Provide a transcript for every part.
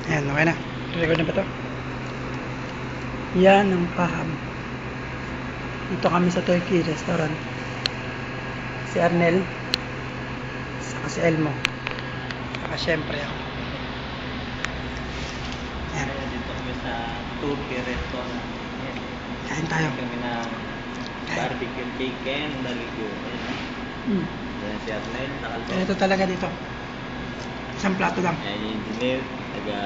Ayan, okay na. Record na ba ito? Yan ang paham. Dito kami sa Turkey restaurant. Si Arnel, saka si Elmo, saka syempre ako. Ayan. Dito kami sa Turkey restaurant. Ayan. Kain tayo. Kami na barbecue chicken, daligyo. Hmm. Ayan si Arnel, nakalto. Ito talaga dito. Isang plato lang. Ayan yung engineer, taga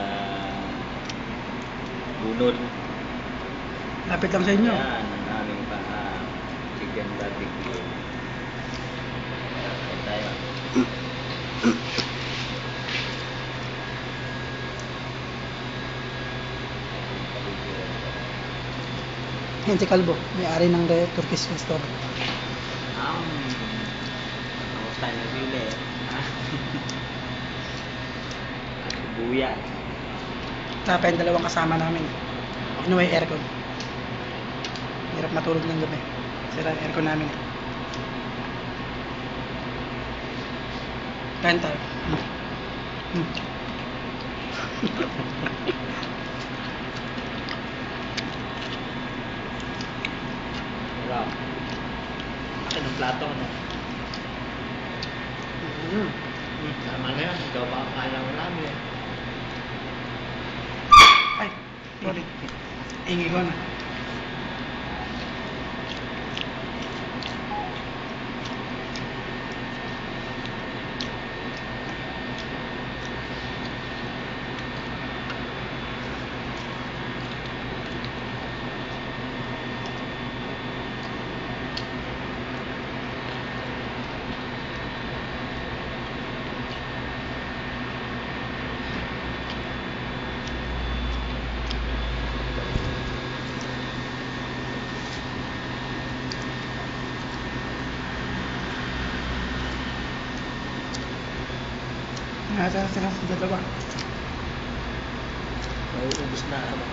Bunod. Lapit lang sa inyo. Ayan, ang aming chicken barbecue. Ayan tayo. Yan si Kalbo, may-ari ng Turkish restaurant. Kamusta na sila eh? Buya. Tapos yung dalawang kasama namin. Inuwi aircon. Hirap matulog ng gabi. Sira ang aircon namin. Kain tayo. Wow. Akin ang plato, ano? Tama na yan. Ikaw pa ang kaya ng marami eh. Ay, sorry. Ingi ko na. Nasa sila sa dalawa. Mauubos na ako.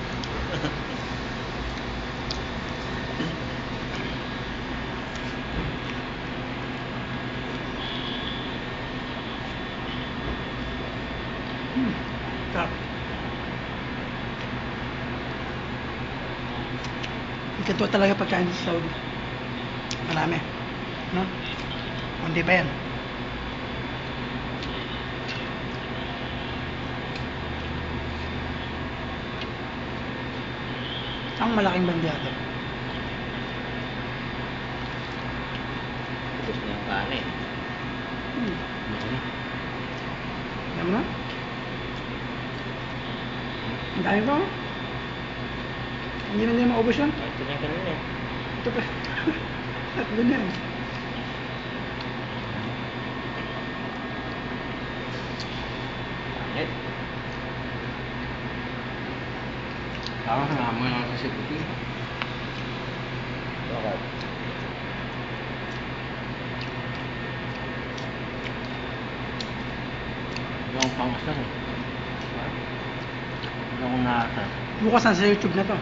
Sarap. Ikaw talaga pagkain sa Saudi. Marami. No? Hindi pa yan. Ang malaking bandiyato. Ubos na yung kanin. Alam mo na? Ang dami pa. Hindi na nila maubos yan. Ito na yung kanina eh. Ito pa. Tatlo na yan. Pangit. Parang halaman lang kasi puti. Bakit? Yung pangasal eh. Yung nata. Bukas na sa YouTube na to.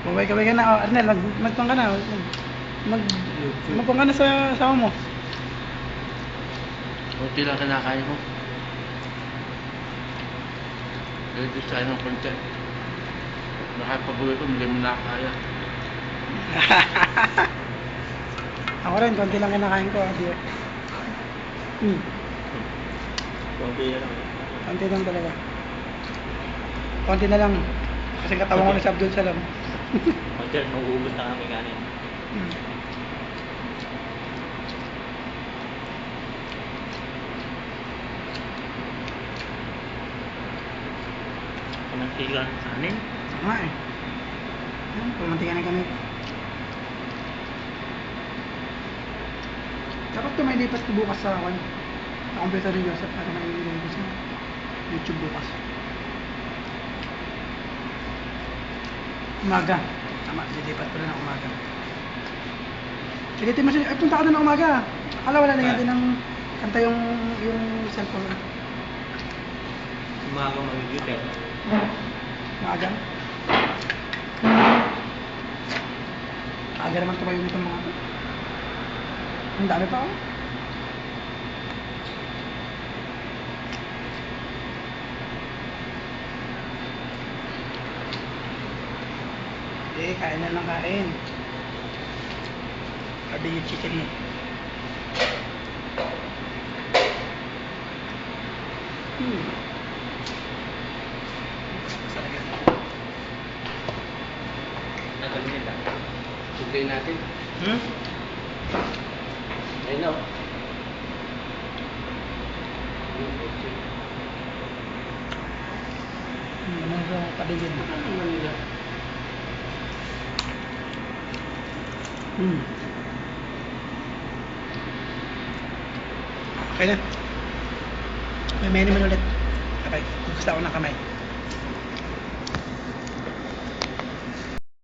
Kaway-kaway ka na. Oh, Arnel, magpang ka na. Magpang ka na sa asawa mo. Kunti lang kinakain ko. Dito sa ng konti. Nakapagulay ko, hindi mo nakakaya. Ako rin, konti lang kinakain ko. Adiyo. Konti na lang. Konti lang talaga. Konti na lang. Kasi katawan ko na si Abdul Salam. Konti at mauubos na kami kanin. Kamantigan kanin. Nga eh. Pumantikan na kami. Dapat tumilipat ko bukas sa akin. Sa computer ni Joseph para mailagay ko sa YouTube bukas. Umaga. Tama, lilipat ko na ng umaga. Pilitin mo siya. Ay, punta ka na ng umaga. Akala wala na yan din ng kanta yung cellphone ko. Umaga mag-YouTube eh. Umaga. Aga naman tumayo nitong mga to. Ang dami pa ako. Hindi, kain na lang kain. Sabi yung chicken mo. Sarap yan. Nagalit lang. Sugay natin. Ayun na. Ano sa paligid? Ano naman nila? Okay na. May menu man ulit. Okay, gusto ako ng kamay.